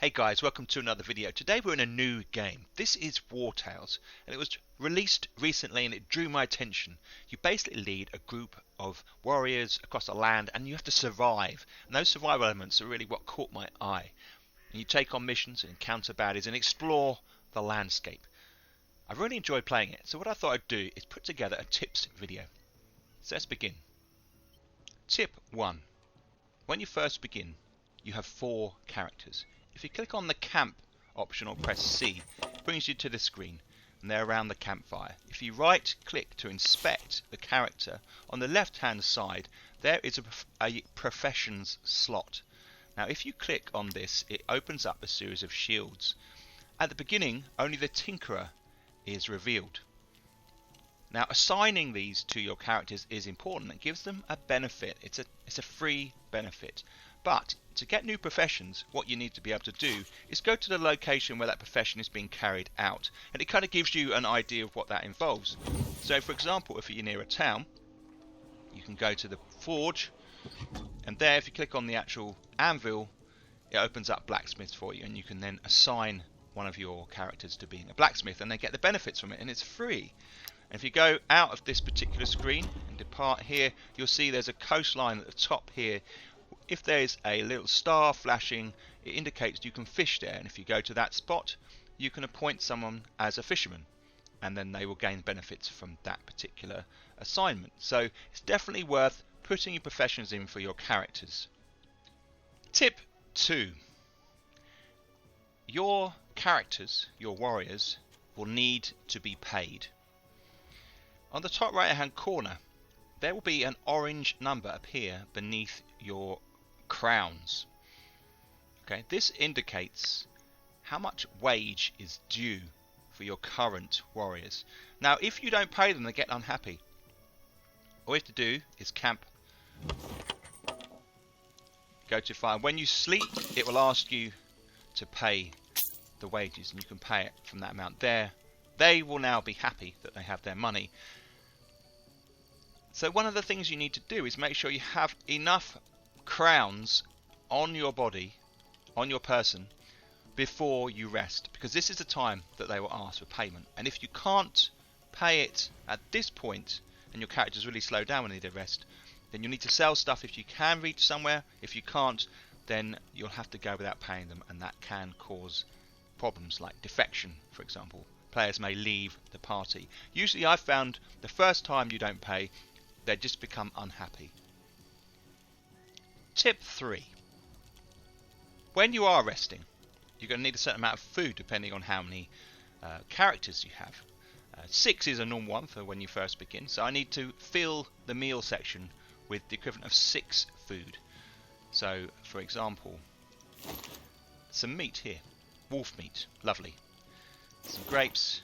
Hey guys, welcome to another video. Today we're in a new game. This is Wartales, and it was released recently and it drew my attention. You basically lead a group of warriors across a land and you have to survive. And those survival elements are really what caught my eye. And you take on missions and encounter baddies and explore the landscape. I really enjoyed playing it, so what I thought I'd do is put together a tips video. So let's begin. Tip 1. When you first begin, you have 4 characters. If you click on the camp option or press C, it brings you to the screen and they're around the campfire. If you right click to inspect the character, on the left hand side there is a professions slot. Now if you click on this, it opens up a series of shields. At the beginning only the Tinkerer is revealed. Now assigning these to your characters is important. It gives them a benefit. It's a free benefit. But to get new professions, what you need to be able to do is go to the location where that profession is being carried out, and it kind of gives you an idea of what that involves. So for example, if you're near a town, you can go to the forge, and there if you click on the actual anvil, it opens up blacksmiths for you, and you can then assign one of your characters to being a blacksmith and they get the benefits from it, and it's free. And if you go out of this particular screen and depart here, you'll see there's a coastline at the top here. If there's a little star flashing, it indicates you can fish there, and if you go to that spot you can appoint someone as a fisherman and then they will gain benefits from that particular assignment. So it's definitely worth putting your professions in for your characters. Tip 2. Your characters, your warriors, will need to be paid. On the top right hand corner there will be an orange number appear beneath your crowns. Okay, this indicates how much wage is due for your current warriors. Now if you don't pay them, they get unhappy. All you have to do is camp, go to fire. When you sleep it will ask you to pay the wages, and you can pay it from that amount there. They will now be happy that they have their money. So one of the things you need to do is make sure you have enough crowns on your body, on your person, before you rest, because this is the time that they will ask for payment. And if you can't pay it at this point and your character's really slow down when they need a rest, then you need to sell stuff if you can reach somewhere. If you can't, then you'll have to go without paying them, and that can cause problems like defection, for example. Players may leave the party. Usually I've found the first time you don't pay, they just become unhappy. Tip 3. When you are resting, you're going to need a certain amount of food depending on how many characters you have. 6 is a normal one for when you first begin, so I need to fill the meal section with the equivalent of 6 food. So for example, some meat here, wolf meat, lovely. Some grapes,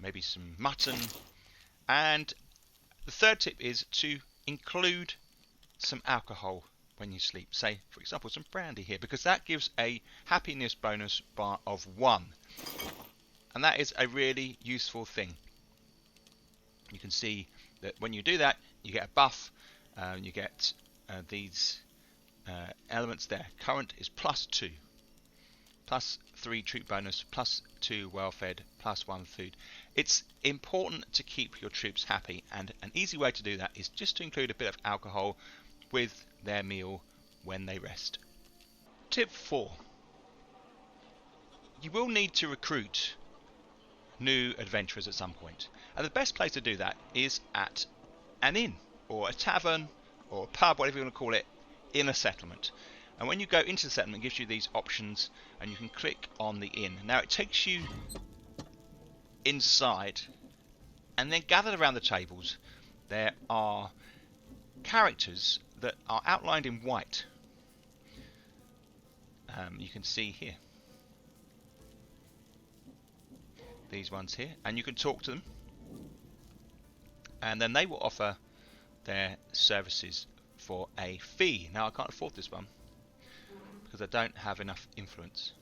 maybe some mutton, and the third tip is to include some alcohol when you sleep. Say for example some brandy here, because that gives a happiness bonus bar of 1, and that is a really useful thing. You can see that when you do that you get a buff, you get these elements there. Current is +2, +3 troop bonus, +2 well fed, +1 food. It's important to keep your troops happy, and an easy way to do that is just to include a bit of alcohol with their meal when they rest. Tip 4. You will need to recruit new adventurers at some point, and the best place to do that is at an inn or a tavern or a pub, whatever you want to call it, in a settlement. And when you go into the settlement, it gives you these options and you can click on the inn. Now it takes you inside, and then gathered around the tables there are characters that are outlined in white. You can see here these ones here, and you can talk to them, and then they will offer their services for a fee. Now I can't afford this one because I don't have enough influence,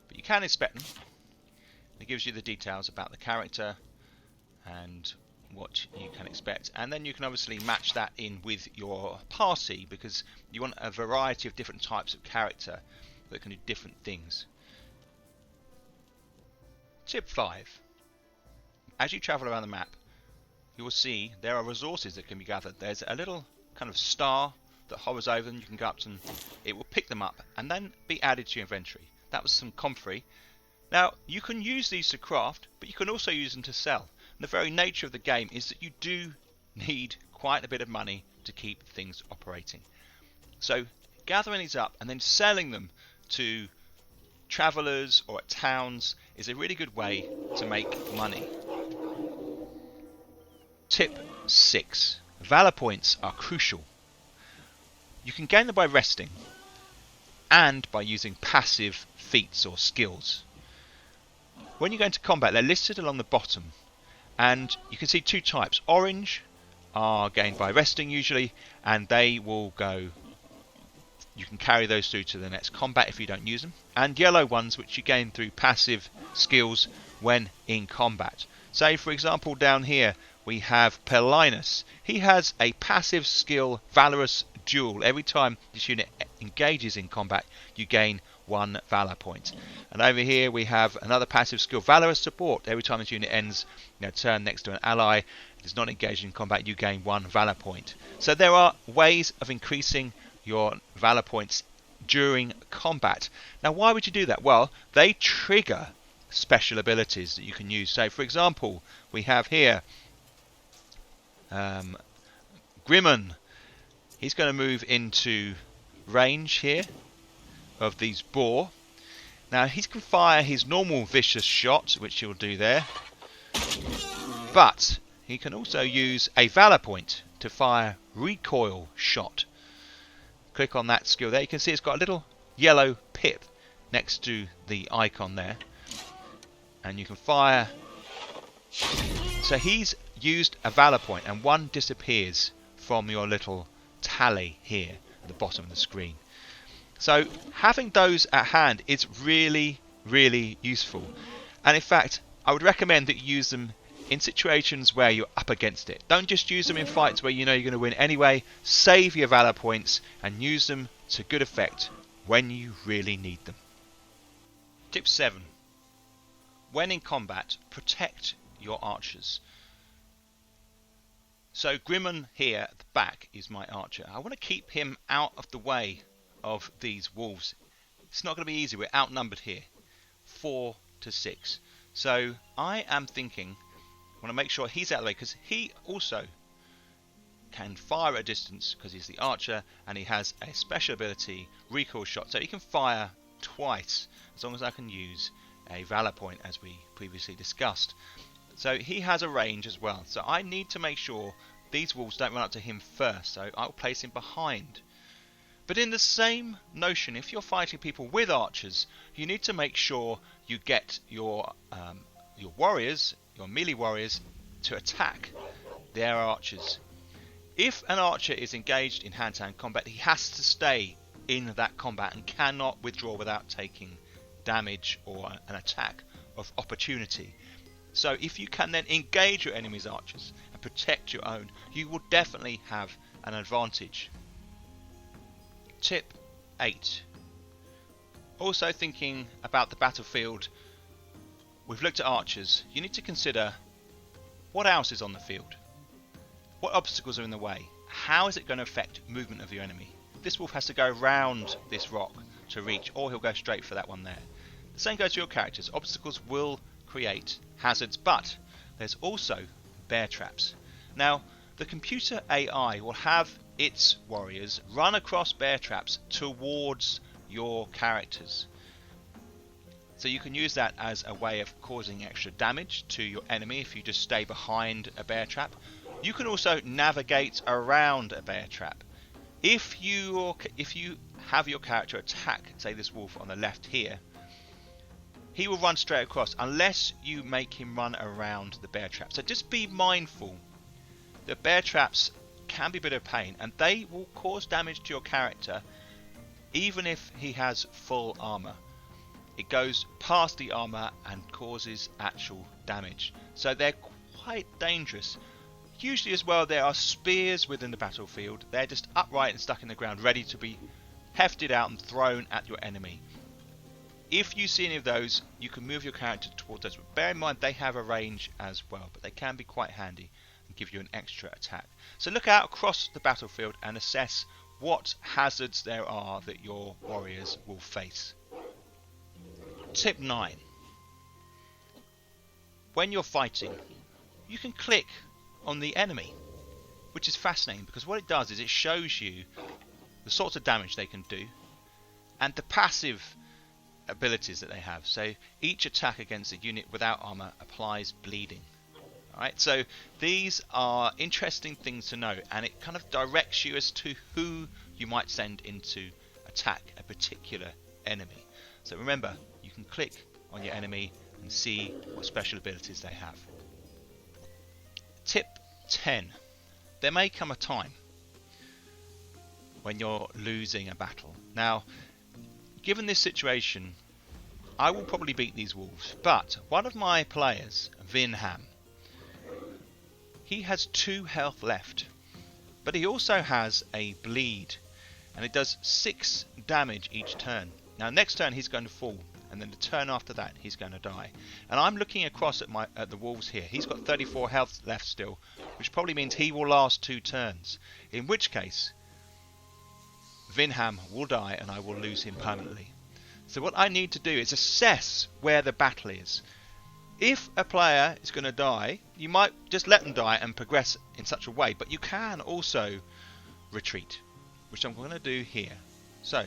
but you can inspect them. It gives you the details about the character and what you can expect, and then you can obviously match that in with your party, because you want a variety of different types of character. that can do different things. Tip 5. As you travel around the map, you will see there are resources that can be gathered. There's a little kind of star that hovers over them. You can go up to them, it will pick them up and then be added to your inventory. That was some comfrey. Now, you can use these to craft, but you can also use them to sell. And the very nature of the game is that you do need quite a bit of money to keep things operating. So, gathering these up and then selling them to travellers or at towns is a really good way to make money. Tip 6. Valor Points are crucial. You can gain them by resting and by using passive feats or skills. When you go into combat, they're listed along the bottom, and you can see two types. Orange are gained by resting usually, and they will go, you can carry those through to the next combat if you don't use them, and yellow ones which you gain through passive skills when in combat. Say for example down here we have Pelinus. He has a passive skill, Valorous Duel. Every time this unit engages in combat you gain 1 Valor Point. And over here we have another passive skill, Valorous Support. Every time this unit ends turn next to an ally that is not engaged in combat, you gain 1 Valor Point. So there are ways of increasing your Valor Points during combat. Now why would you do that? Well, they trigger special abilities that you can use. So for example, we have here Grimmon. He's going to move into range here of these boar. Now he can fire his normal vicious shot, which he'll do there, but he can also use a Valor Point to fire recoil shot. Click on that skill there. You can see it's got a little yellow pip next to the icon there, and you can fire. So he's used a Valor Point and 1 disappears from your little tally here at the bottom of the screen. So having those at hand is really, really useful. And in fact, I would recommend that you use them in situations where you're up against it. Don't just use them in fights where you know you're going to win anyway. Save your Valor Points and use them to good effect when you really need them. Tip 7. When in combat, protect your archers. So Grimmon here at the back is my archer. I want to keep him out of the way of these wolves. It's not going to be easy. We're outnumbered here, 4 to 6. So I am thinking, I want to make sure he's out of the way, because he also can fire at a distance because he's the archer, and he has a special ability, recoil shot. So he can fire twice as long as I can use a Valor Point, as we previously discussed. So he has a range as well. So I need to make sure these wolves don't run up to him first. So I'll place him behind. But in the same notion, if you're fighting people with archers, you need to make sure you get your warriors, your melee warriors, to attack their archers. If an archer is engaged in hand-to-hand combat, he has to stay in that combat and cannot withdraw without taking damage or an attack of opportunity. So if you can then engage your enemy's archers and protect your own, you will definitely have an advantage. Tip 8. Also thinking about the battlefield, we've looked at archers. You need to consider what else is on the field. What obstacles are in the way? How is it going to affect movement of your enemy? This wolf has to go round this rock to reach, or he'll go straight for that one there. The same goes to your characters. Obstacles will create hazards, but there's also bear traps. Now, the computer AI will have its warriors run across bear traps towards your characters. So you can use that as a way of causing extra damage to your enemy if you just stay behind a bear trap. You can also navigate around a bear trap. If you have your character attack, say this wolf on the left here, he will run straight across unless you make him run around the bear trap. So just be mindful that bear traps can be a bit of pain, and they will cause damage to your character even if he has full armor. It goes past the armor and causes actual damage. So they're quite dangerous. Usually as well, there are spears within the battlefield. They're just upright and stuck in the ground, ready to be hefted out and thrown at your enemy. If you see any of those, you can move your character towards those. But bear in mind they have a range as well, but they can be quite handy and give you an extra attack. So look out across the battlefield and assess what hazards there are that your warriors will face. Tip 9. When you're fighting, you can click on the enemy, which is fascinating because what it does is it shows you the sorts of damage they can do and the passive abilities that they have. So each attack against a unit without armor applies bleeding. Alright, so these are interesting things to know, and it kind of directs you as to who you might send in to attack a particular enemy. So remember, you can click on your enemy and see what special abilities they have. Tip 10. There may come a time when you're losing a battle. Now, given this situation, I will probably beat these wolves, but one of my players, Vinham, he has 2 health left, but he also has a bleed, and it does 6 damage each turn. Now next turn he's going to fall, and then the turn after that he's going to die. And I'm looking across at the wolves here. He's got 34 health left still, which probably means he will last 2 turns, in which case Vinham will die and I will lose him permanently. So what I need to do is assess where the battle is. If a player is going to die, you might just let them die and progress in such a way, but you can also retreat, which I'm going to do here. So,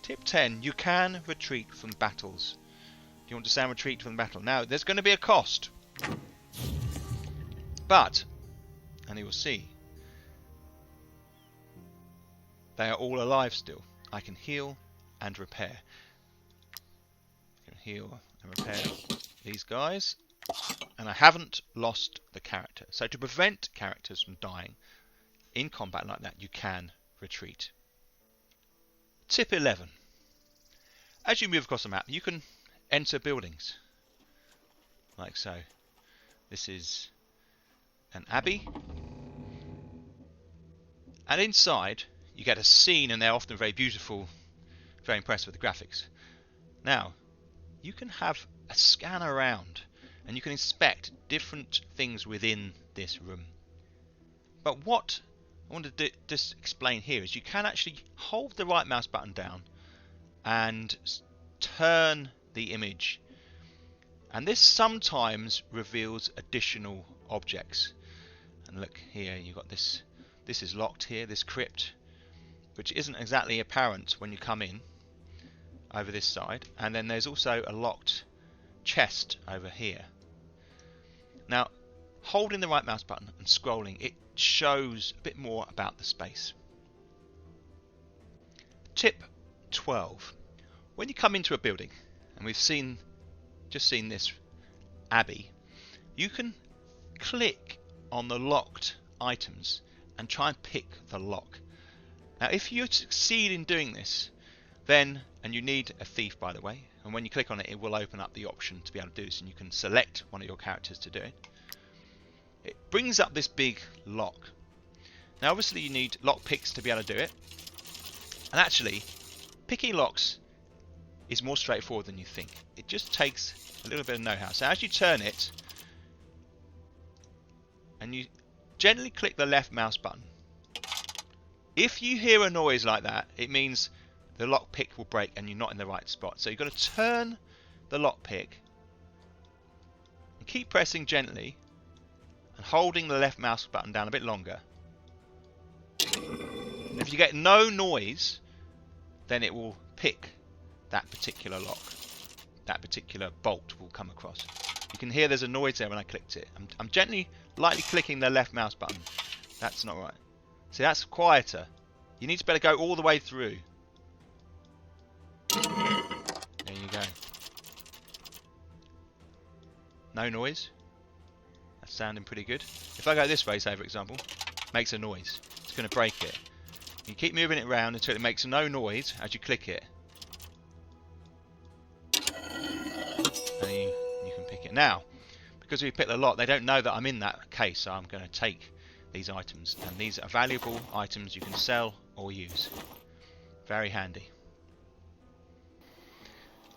tip 10, you can retreat from battles. Do you understand retreat from battle? Now, there's going to be a cost, but, and you will see, they are all alive still. I can heal and repair. I can heal and repair these guys, and I haven't lost the character. So to prevent characters from dying in combat like that, you can retreat. Tip 11. As you move across the map, you can enter buildings like so. This is an abbey, and inside you get a scene, and they're often very beautiful, very impressed with the graphics. Now you can have a scan around and you can inspect different things within this room. But what I want to just explain here is you can actually hold the right mouse button down and turn the image, and this sometimes reveals additional objects. And look here, you've got this is locked here, this crypt, which isn't exactly apparent when you come in over this side, and then there's also a locked chest over here. Now, holding the right mouse button and scrolling, it shows a bit more about the space. Tip 12. When you come into a building, and we've just seen this abbey, you can click on the locked items and try and pick the lock. Now, if you succeed in doing this, then, and you need a thief by the way, and when you click on it, it will open up the option to be able to do this, and you can select one of your characters to do it. It brings up this big lock. Now obviously you need lock picks to be able to do it, and actually picking locks is more straightforward than you think. It just takes a little bit of know-how. So as you turn it, and you gently click the left mouse button, if you hear a noise like that, it means the lock pick will break and you're not in the right spot. So you've got to turn the lock pick and keep pressing gently and holding the left mouse button down a bit longer. And if you get no noise, then it will pick that particular lock. That particular bolt will come across. You can hear there's a noise there when I clicked it. I'm gently, lightly clicking the left mouse button. That's not right. See, that's quieter. You need to better go all the way through. There you go. No noise. That's sounding pretty good. If I go this way, say for example, makes a noise. It's going to break it. You keep moving it around until it makes no noise as you click it. And you can pick it. Now, because we picked the lock, they don't know that I'm in that case, so I'm going to take these items. And these are valuable items you can sell or use. Very handy.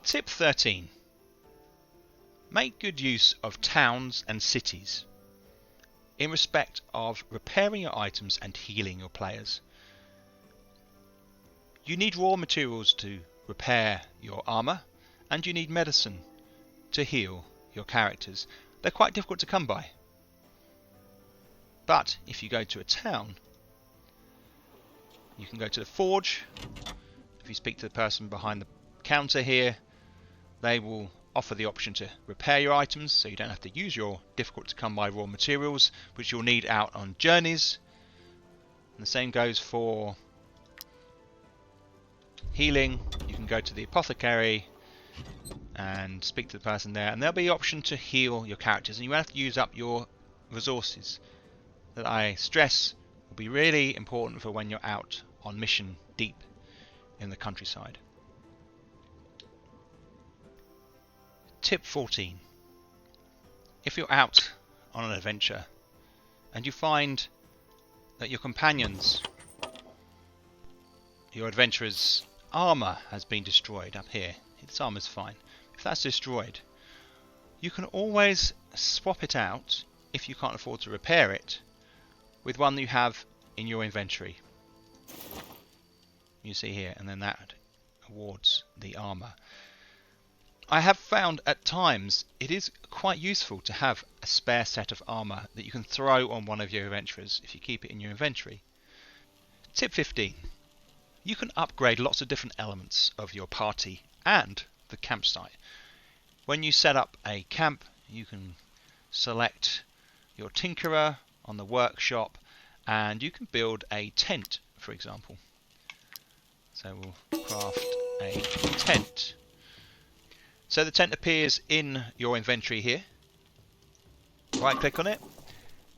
Tip 13. Make good use of towns and cities in respect of repairing your items and healing your players. You need raw materials to repair your armour, and you need medicine to heal your characters. They're quite difficult to come by. But if you go to a town, you can go to the forge. If you speak to the person behind the counter here, they will offer the option to repair your items, so you don't have to use your difficult to come by raw materials, which you'll need out on journeys. And the same goes for healing. You can go to the apothecary and speak to the person there, and there'll be the option to heal your characters, and you won't have to use up your resources. That I stress will be really important for when you're out on mission deep in the countryside. Tip 14. If you're out on an adventure and you find that your companions, your adventurer's armour has been destroyed up here, its armour's fine. If that's destroyed, you can always swap it out, if you can't afford to repair it, with one that you have in your inventory. You see here, and then that awards the armour. I have found at times it is quite useful to have a spare set of armour that you can throw on one of your adventurers if you keep it in your inventory. Tip 15. You can upgrade lots of different elements of your party and the campsite. When you set up a camp, you can select your tinkerer on the workshop, and you can build a tent, for example. So we'll craft a tent. So the tent appears in your inventory here. Right click on it,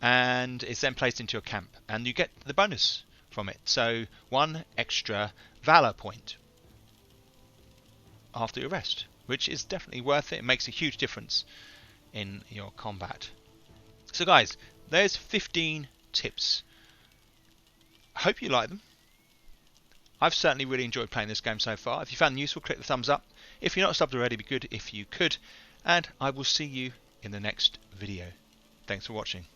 and it's then placed into your camp, and you get the bonus from it. So 1 extra Valor Point after your rest, which is definitely worth it. It makes a huge difference in your combat. So guys, there's 15 tips. I hope you like them. I've certainly really enjoyed playing this game so far. If you found them useful, click the thumbs up. If you're not subbed already, it'd be good if you could. And I will see you in the next video. Thanks for watching.